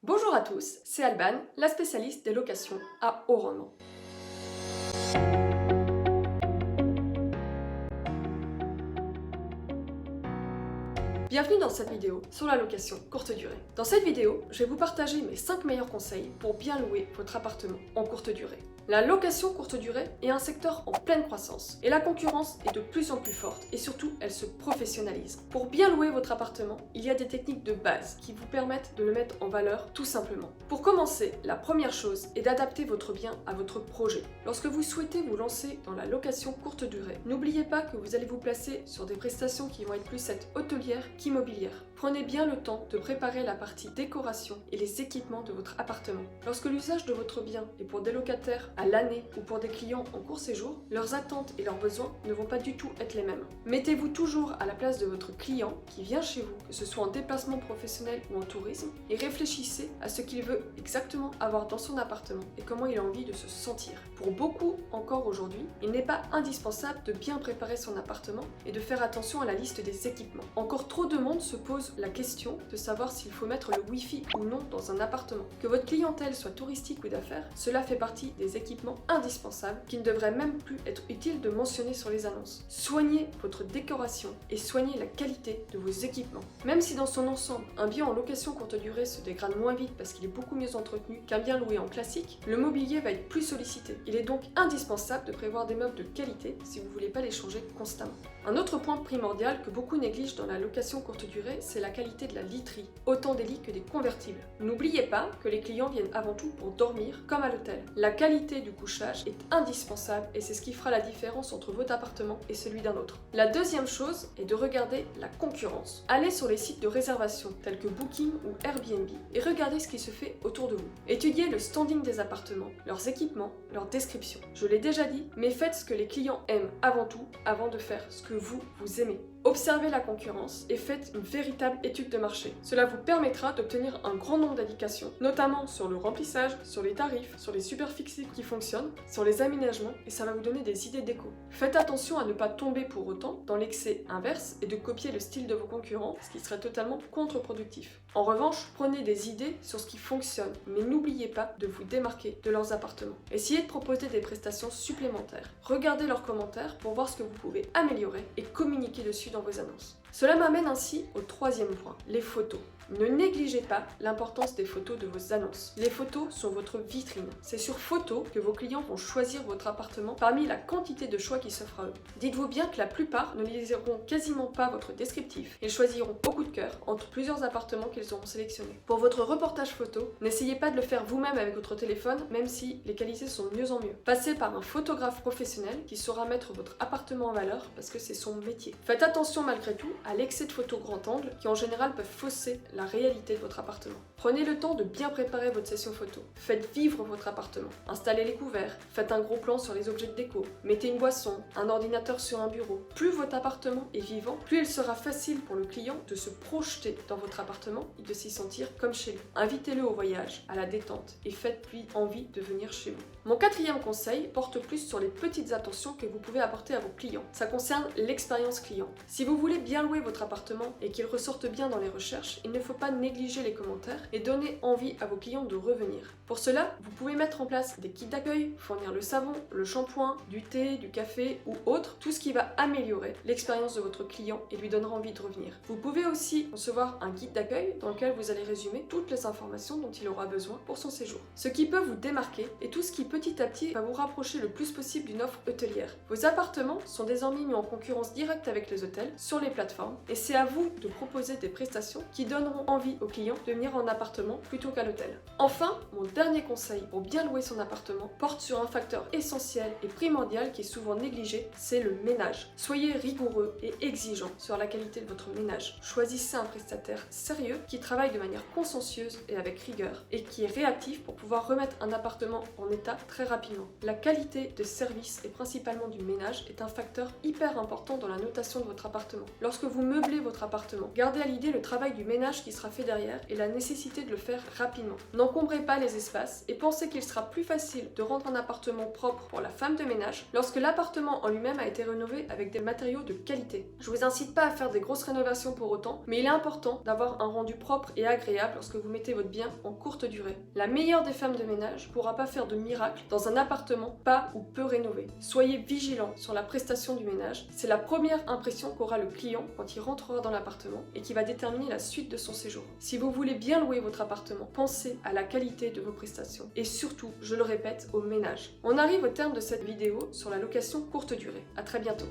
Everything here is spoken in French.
Bonjour à tous, c'est Alban, la spécialiste des locations à haut rendement. Bienvenue dans cette vidéo sur la location courte durée. Dans cette vidéo, je vais vous partager mes 5 meilleurs conseils pour bien louer votre appartement en courte durée. La location courte durée est un secteur en pleine croissance et la concurrence est de plus en plus forte et surtout elle se professionnalise. Pour bien louer votre appartement, il y a des techniques de base qui vous permettent de le mettre en valeur tout simplement. Pour commencer, la première chose est d'adapter votre bien à votre projet. Lorsque vous souhaitez vous lancer dans la location courte durée, n'oubliez pas que vous allez vous placer sur des prestations qui vont être plus cette hôtelière qu'immobilière. Prenez bien le temps de préparer la partie décoration et les équipements de votre appartement. Lorsque l'usage de votre bien est pour des locataires à l'année ou pour des clients en court séjour, leurs attentes et leurs besoins ne vont pas du tout être les mêmes. Mettez-vous toujours à la place de votre client qui vient chez vous, que ce soit en déplacement professionnel ou en tourisme, et réfléchissez à ce qu'il veut exactement avoir dans son appartement et comment il a envie de se sentir. Pour beaucoup, encore aujourd'hui, il n'est pas indispensable de bien préparer son appartement et de faire attention à la liste des équipements. Encore trop de monde se pose la question de savoir s'il faut mettre le Wi-Fi ou non dans un appartement. Que votre clientèle soit touristique ou d'affaires, cela fait partie des équipements indispensables qui ne devraient même plus être utiles de mentionner sur les annonces. Soignez votre décoration et soignez la qualité de vos équipements. Même si dans son ensemble, un bien en location courte durée se dégrade moins vite parce qu'il est beaucoup mieux entretenu qu'un bien loué en classique, le mobilier va être plus sollicité. Il est donc indispensable de prévoir des meubles de qualité si vous ne voulez pas les changer constamment. Un autre point primordial que beaucoup négligent dans la location courte durée, c'est la qualité de la literie, autant des lits que des convertibles. N'oubliez pas que les clients viennent avant tout pour dormir, comme à l'hôtel. La qualité du couchage est indispensable et c'est ce qui fera la différence entre votre appartement et celui d'un autre. La deuxième chose est de regarder la concurrence. Allez sur les sites de réservation tels que Booking ou Airbnb et regardez ce qui se fait autour de vous. Étudiez le standing des appartements, leurs équipements, leurs descriptions. Je l'ai déjà dit, mais faites ce que les clients aiment avant tout, avant de faire ce que vous aimez. Observez la concurrence et faites une véritable étude de marché. Cela vous permettra d'obtenir un grand nombre d'indications, notamment sur le remplissage, sur les tarifs, sur les superficies qui fonctionnent, sur les aménagements et ça va vous donner des idées déco. Faites attention à ne pas tomber pour autant dans l'excès inverse et de copier le style de vos concurrents, ce qui serait totalement contre-productif. En revanche, prenez des idées sur ce qui fonctionne, mais n'oubliez pas de vous démarquer de leurs appartements. Essayez de proposer des prestations supplémentaires. Regardez leurs commentaires pour voir ce que vous pouvez améliorer et communiquer dessus dans vos annonces. Cela m'amène ainsi au troisième point, les photos. Ne négligez pas l'importance des photos de vos annonces. Les photos sont votre vitrine. C'est sur photo que vos clients vont choisir votre appartement parmi la quantité de choix qui s'offrent à eux. Dites-vous bien que la plupart ne liront quasiment pas votre descriptif. Ils choisiront au coup de cœur entre plusieurs appartements qu'ils auront sélectionnés. Pour votre reportage photo, n'essayez pas de le faire vous-même avec votre téléphone, même si les qualités sont de mieux en mieux. Passez par un photographe professionnel qui saura mettre votre appartement en valeur parce que c'est son métier. Faites attention malgré tout à l'excès de photos grand angle qui en général peuvent fausser la réalité de votre appartement. Prenez le temps de bien préparer votre session photo. Faites vivre votre appartement. Installez les couverts, faites un gros plan sur les objets de déco, mettez une boisson, un ordinateur sur un bureau. Plus votre appartement est vivant, plus il sera facile pour le client de se projeter dans votre appartement et de s'y sentir comme chez lui. Invitez-le au voyage, à la détente et faites-lui envie de venir chez vous. Mon quatrième conseil porte plus sur les petites attentions que vous pouvez apporter à vos clients. Ça concerne l'expérience client. Si vous voulez bien louer votre appartement et qu'il ressorte bien dans les recherches, il ne faut pas négliger les commentaires et donner envie à vos clients de revenir. Pour cela, vous pouvez mettre en place des kits d'accueil, fournir le savon, le shampoing, du thé, du café ou autre, tout ce qui va améliorer l'expérience de votre client et lui donnera envie de revenir. Vous pouvez aussi concevoir un guide d'accueil dans lequel vous allez résumer toutes les informations dont il aura besoin pour son séjour. Ce qui peut vous démarquer et tout ce qui petit à petit va vous rapprocher le plus possible d'une offre hôtelière. Vos appartements sont désormais mis en concurrence directe avec les hôtels sur les plateformes et c'est à vous de proposer des prestations qui donneront envie aux clients de venir en appartement plutôt qu'à l'hôtel. Enfin, mon dernier conseil pour bien louer son appartement porte sur un facteur essentiel et primordial qui est souvent négligé, c'est le ménage. Soyez rigoureux et exigeant sur la qualité de votre ménage. Choisissez un prestataire sérieux qui travaille de manière consciencieuse et avec rigueur et qui est réactif pour pouvoir remettre un appartement en état très rapidement. La qualité de service et principalement du ménage est un facteur hyper important dans la notation de votre appartement. Lorsque vous meublez votre appartement, gardez à l'idée le travail du ménage qui sera fait derrière et la nécessité de le faire rapidement. N'encombrez pas les espaces et pensez qu'il sera plus facile de rendre un appartement propre pour la femme de ménage lorsque l'appartement en lui-même a été rénové avec des matériaux de qualité. Je vous incite pas à faire des grosses rénovations pour autant, mais il est important d'avoir un rendu propre et agréable lorsque vous mettez votre bien en courte durée. La meilleure des femmes de ménage pourra pas faire de miracle dans un appartement pas ou peu rénové. Soyez vigilants sur la prestation du ménage, c'est la première impression qu'aura le client quand il rentrera dans l'appartement et qui va déterminer la suite de son séjour. Si vous voulez bien louer votre appartement, pensez à la qualité de vos prestations et surtout, je le répète, au ménage. On arrive au terme de cette vidéo sur la location courte durée. À très bientôt.